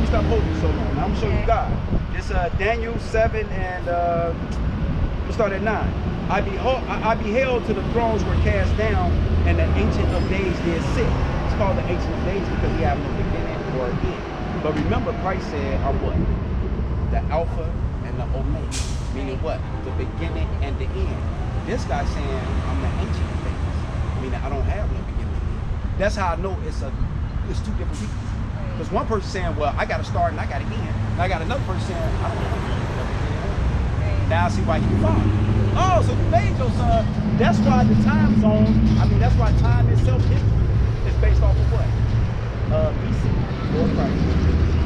stop holding you so long. Now I'm gonna show you God. It's Daniel 7 and we'll start at 9. I beheld till the thrones were cast down, and the Ancient of Days did sit. It's called the Ancient of Days because he have no beginning or end. But remember, Christ said, I'm what? The Alpha and the Omega. Meaning what? The beginning and the end. This guy's saying, I'm the Ancient of Days. Meaning I don't have no beginning. That's how I know it's two different people. Because one person saying, well, I got to start and I got to end. And I got another person saying, I don't have no beginning. Now I see why he can follow. Oh, so you made your son. That's why the time zone, that's why time itself is based off of what? BC, before Christ.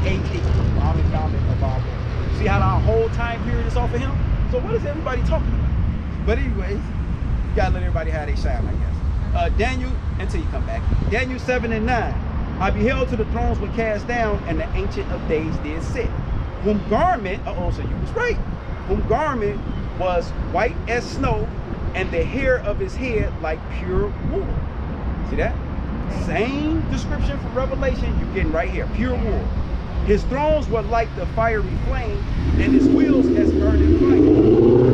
AD, Muhammad Dominant of our world. See how our whole time period is off of him? So what is everybody talking about? But anyways, you gotta let everybody have their shine, I guess. Daniel, until you come back. Daniel 7 and 9. I beheld till the thrones were cast down, and the Ancient of Days did sit. Whom garment, so you was right. Whom garment was white as snow, and the hair of his head like pure wool. See that? Same description from Revelation you're getting right here, pure wool. His thrones were like the fiery flame, and his wheels as burning fire.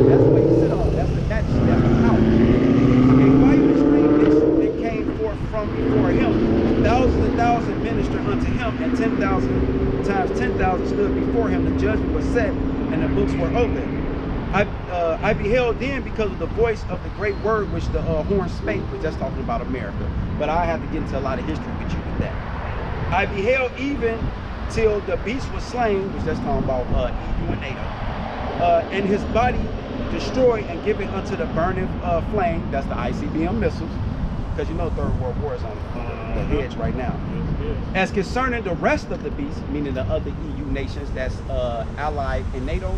That's what he sit on. That's the majesty, that's the power. A fiery stream that came forth from before him. Thousands and thousands ministered unto him, and 10,000 times 10,000 stood before him. The judgment was set, and the books were opened. I beheld then because of the voice of the great word which the horn spake, which that's talking about America. But I have to get into a lot of history with you with that. I beheld even till the beast was slain, which that's talking about EU and NATO, and his body destroyed and given unto the burning flame. That's the ICBM missiles, because you know Third World War is on the hedge right now. As concerning the rest of the beasts, meaning the other EU nations that's allied in NATO,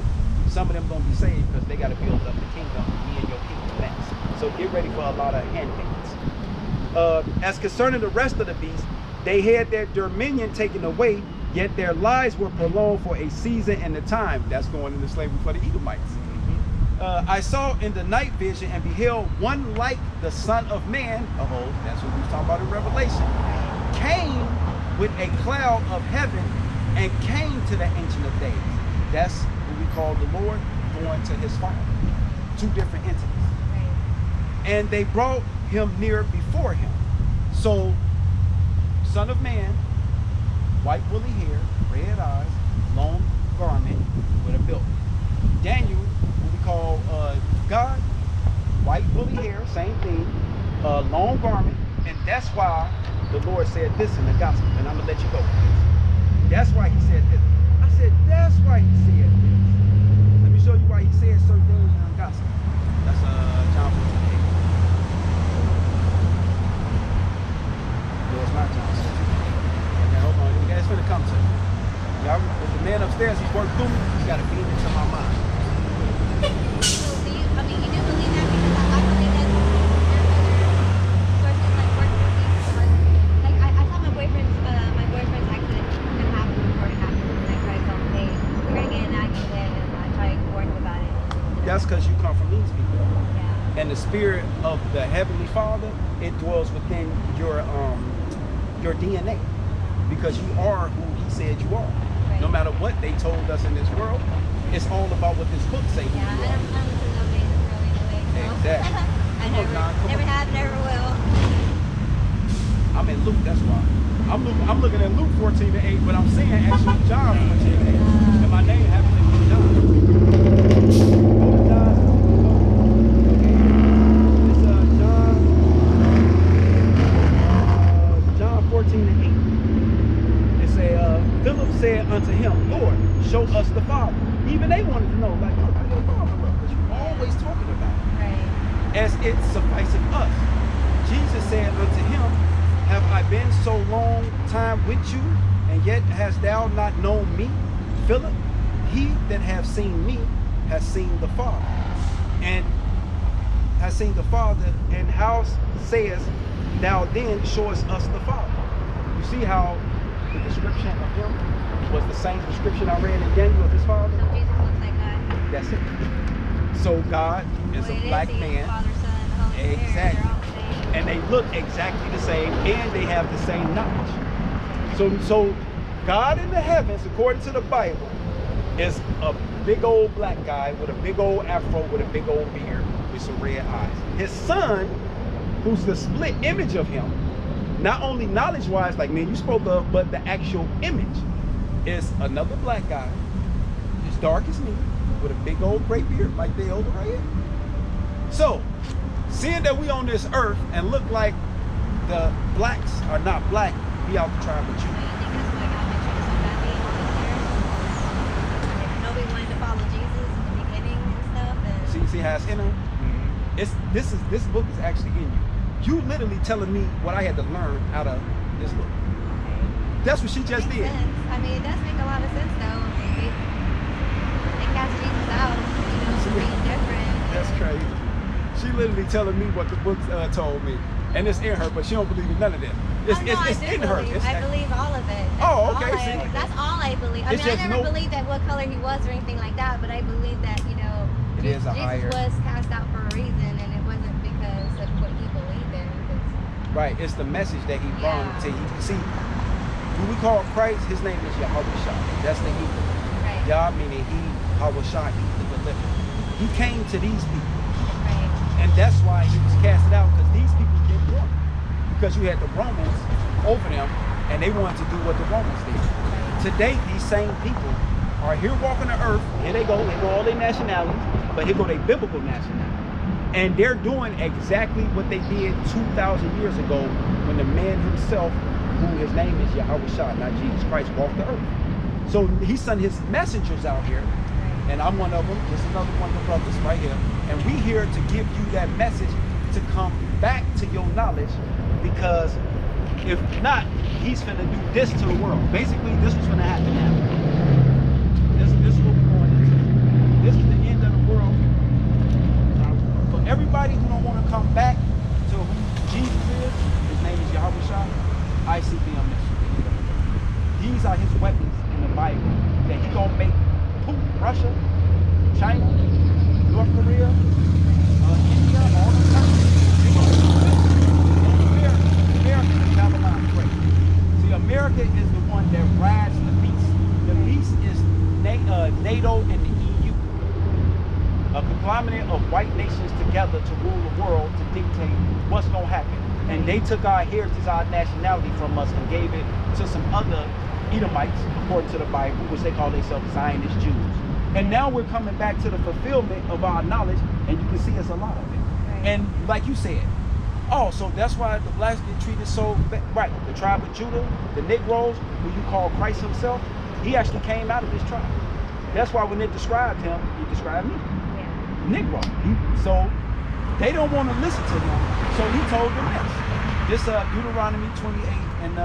some of them gonna be saved because they got to build up the kingdom, me and your kingdom next. So get ready for a lot of handmaidens. As concerning the rest of the beasts, they had their dominion taken away, yet their lives were prolonged for a season and a time. That's going into slavery for the Edomites. I saw in the night vision and beheld one like the Son of Man. That's what we was talking about in Revelation. Came with a cloud of heaven and came to the Ancient of Days. That's we call the Lord going to his Father. Two different entities. And they brought him near before him. So, Son of Man, white woolly hair, red eyes, long garment with a belt. Daniel, what we call God, white woolly hair, same thing, long garment. And that's why the Lord said this in the gospel. And I'm going to let you go. That's why he said this. I said, that's why he said this. Let me show you why he said certain things in the gospel. That's John 14. No, it's not John 14. Okay, hold on. You guys finna come to me. Y'all, the man upstairs, he's worked through me. He's got to beat into my mind. So do you, you do believe that because I believe that sources like work with these like I saw my boyfriend's accident and happened before it happened, and I tried to tell him, hey, we're gonna get in an accident, and I tried to warn him about it. That's because you come from these people. Yeah. And the spirit of the Heavenly Father, it dwells within your DNA, because you are who he said you are. Right. No matter what they told us in this world, it's all about what this book says. Yeah, I don't listen to nobody really. So. Exactly. I never have, never will. I'm in Luke, that's why. I'm looking at Luke 14:8, but I'm saying actually John 14:8. And my name happens to be John. John 14:8. It say, Philip said unto him, Lord, show us the Father. Even they wanted to know, like, look, I got a Father, because you're always talking about it. Right. As it sufficeth us. Jesus said unto him, have I been so long time with you, and yet hast thou not known me? Philip, he that hath seen me has seen the Father. And has seen the Father, and how sayest thou then showest us the Father? You see how the description of him was the same description I read in Daniel of his Father? So Jesus looks like God. That's it. So God is a black man. Father, Son, Holy Spirit, Exactly. they're all the same. And they look exactly the same, and they have the same knowledge. So God in the heavens, according to the Bible, is a big old black guy with a big old afro with a big old beard with some red eyes. His son, who's the split image of him, not only knowledge-wise, like me and you spoke of, but the actual image is another black guy, as dark as me, with a big old gray beard like they over right here. So, seeing that we on this earth and look like the blacks are not black, we out the tribe of Judah. Do you think that's why God mentioned so badly all these years? Nobody wanted to follow Jesus in the beginning and stuff. And See how it's in him? This book is actually in you. You literally telling me what I had to learn out of this book. That's what she just did. Sense. I mean, it does make a lot of sense though. I mean, they cast Jesus out, to be different. That's crazy. She literally telling me what the book told me. And it's in her, but she don't believe in none of that. It's in her. I believe all of it. Oh, okay. That's all I believe. I mean, I never believed that what color he was or anything like that, but I believe that, Jesus was cast out for a reason, and it wasn't because of what he believed in. Right, it's the message that he brought to you. See, when we call Christ, his name is Yahawashi. That's the Hebrew. Right. Yah meaning he, Hawashi, the deliverer. He came to these people. Right. And that's why he was casted out, because these people didn't want him. Because you had the Romans over them, and they wanted to do what the Romans did. Right. Today, these same people are here walking the earth. Here they go all their nationalities, but here go their biblical nationality. And they're doing exactly what they did 2,000 years ago when the man himself, who his name is Yahawashi, not Jesus Christ, walked the earth. So he sent his messengers out here, and I'm one of them, just another one of the brothers right here. And we here to give you that message to come back to your knowledge, because if not, he's finna do this to the world. Basically, this was gonna happen now. This is what we're going into. This is the end of the world. For everybody who don't want to come back to who Jesus is, his name is Yahawashi, ICBM. These are his weapons in the Bible that he gonna make Putin, Russia, China, North Korea, India, all the countries. America is Babylon great. See, America is the one that rides the beast. The beast is NATO and the EU, a conglomerate of white nations together to rule the world, to dictate what's gonna happen. And they took our heritage, our nationality from us, and gave it to some other Edomites, according to the Bible, which they call themselves Zionist Jews. And now we're coming back to the fulfillment of our knowledge, and you can see it's a lot of it. Right. And like you said, so that's why the blacks get treated so bad. Right, the tribe of Judah, the Negroes, who you call Christ himself, he actually came out of this tribe. That's why when they described him, he described me. Yeah. Negro. So they don't want to listen to him. So he told them this. This Deuteronomy 28 and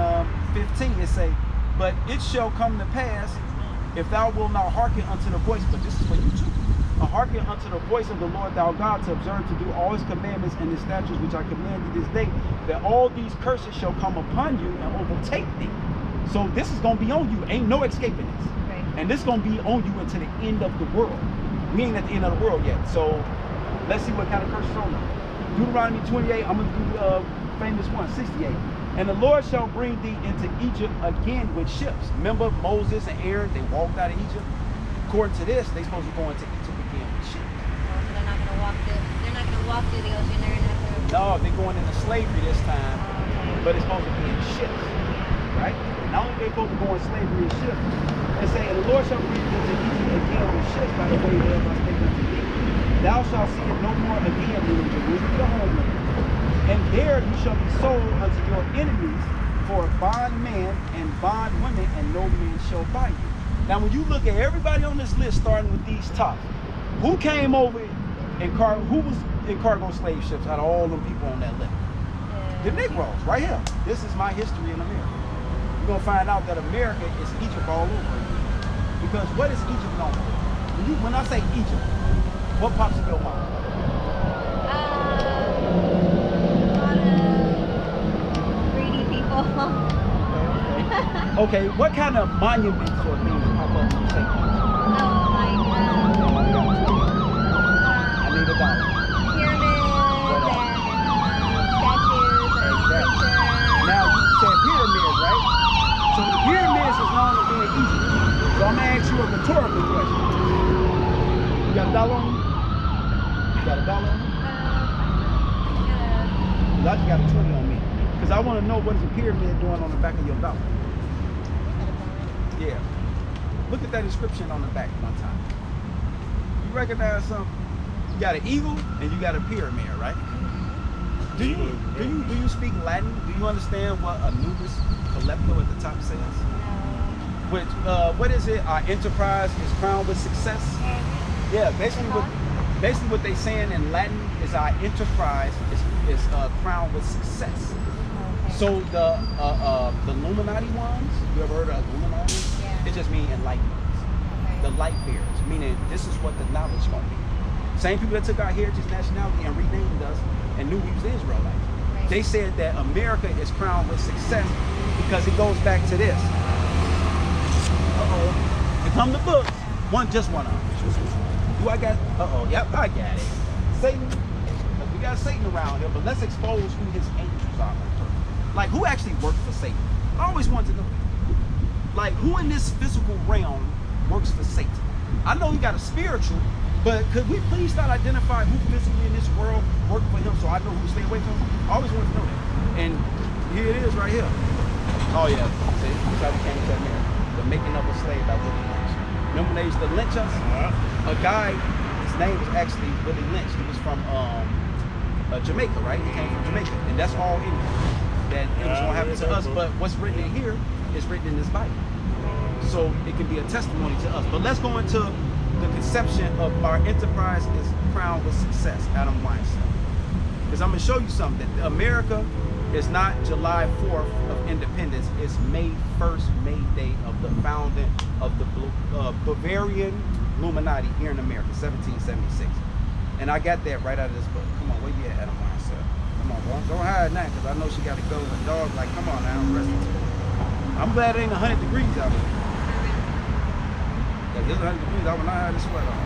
15, it say, but it shall come to pass, if thou wilt not hearken unto the voice, but this is for you too, hearken unto the voice of the Lord thy God, to observe to do all his commandments and his statutes which I command thee this day, that all these curses shall come upon you and overtake thee. So this is going to be on you. Ain't no escaping this. Right. And this is going to be on you until the end of the world. We ain't at the end of the world yet. So let's see what kind of curses on them. Deuteronomy 28, I'm going to do the famous one, 68. And the Lord shall bring thee into Egypt again with ships. Remember Moses and Aaron, they walked out of Egypt. According to this, they're supposed to go into Egypt again with ships. So they're not going to walk through the ocean. They're going to have to... No, they're going into slavery this time, but it's supposed to be in ships, right? Not only they supposed to go in slavery in ships, they say, and the Lord shall bring thee into Egypt again with ships by the way thereof I spake unto thee. Thou shalt see it no more again, meaning Jerusalem, the homeland. And there you shall be sold unto your enemies for bondman and bondwomen, and no man shall buy you. Now, when you look at everybody on this list, starting with these tops, who came over who was in cargo slave ships out of all them people on that list? The Negroes, right here. This is my history in America. You're gonna find out that America is Egypt all over again. Because what is Egypt known for? When I say Egypt, what pops in your mind? Okay, what kind of monuments or things pop up when you say Egypt? I need a dollar. Pyramids and statues and exactly. Now you said pyramids, right? So the pyramids is known you got a 20 on me. Because I want to know what is a pyramid doing on the back of your dollar. Yeah. Look at that inscription on the back one time. You recognize something? You got an eagle and you got a pyramid, right? Do you speak Latin? Do you understand what Anubis Calypso at the top says? No. Which what is it? Our enterprise is crowned with success. Yeah, basically what they saying in Latin is our enterprise is crowned with success. Okay. So the Illuminati ones, you ever heard of Illuminati? Yeah. It just means enlightenment. Okay. The light bearers, meaning this is what the knowledge gonna be. Same people that took our heritage, nationality, and renamed us and knew we was Israelites. Right. They said that America is crowned with success because it goes back to this. Here come the books. Just one of them. Do I got? Yep, I got it. Satan. We got Satan around here, but let's expose who his angels are. Like, who actually works for Satan? I always wanted to know that. Like, who in this physical realm works for Satan? I know he got a spiritual, but could we please start identifying who physically in this world work for him so I know who to stay away from? I always wanted to know that. And here it is right here. Oh yeah, see, that's how we came to America. The Making of a Slave by Willie Lynch. Remember when they used to lynch us? A guy, his name was actually Willie Lynch. He was from Jamaica, right? He came from Jamaica. And that's all in that it was gonna happen to us. But what's written in here is written in this Bible. So it can be a testimony to us. But let's go into the conception of our enterprise is crowned with success, Adam Weinstein. Because I'm going to show you something. That America is not July 4th of independence. It's May 1st, May Day of the founding of the Bavarian Illuminati here in America, 1776. And I got that right out of this book. Come on, where you at, Adam Weinstein? Come on, bro. Don't hide that because I know she got to go. The dog, like, come on now, rest it. I'm glad it ain't 100 degrees out here. If it's 100 degrees, I would not have the sweat on.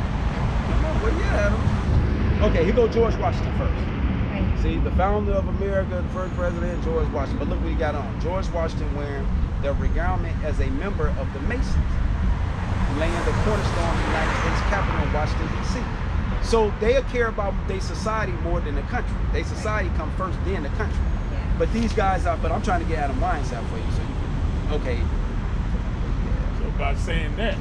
Come on, where you at, Adam? Okay, here go George Washington first. Right. See, the founder of America, the first president, George Washington. But look what he got on. George Washington wearing the regalement as a member of the Masons, laying the cornerstone of the United States Capitol in Washington, D.C. So they care about their society more than the country. Their society come first, then the country. Yeah. But these guys are, but I'm trying to get Adam Weinstein for you. So you can, okay. So by saying that,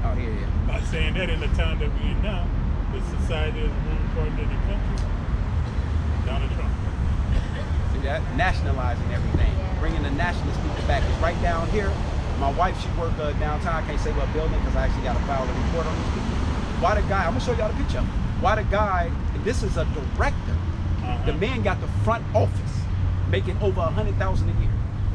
Oh, here, yeah. by saying that in the time that we're in now, the society is more important than the country. Donald Trump. See that? Nationalizing everything. Yeah. Bringing the nationalist people back. It's right down here. My wife, she worked downtown. I can't say what building because I actually got to file a report on these people. Why the guy, I'm going to show y'all the picture. Why the guy, this is a director. The man got the front office, making over $100,000 a year.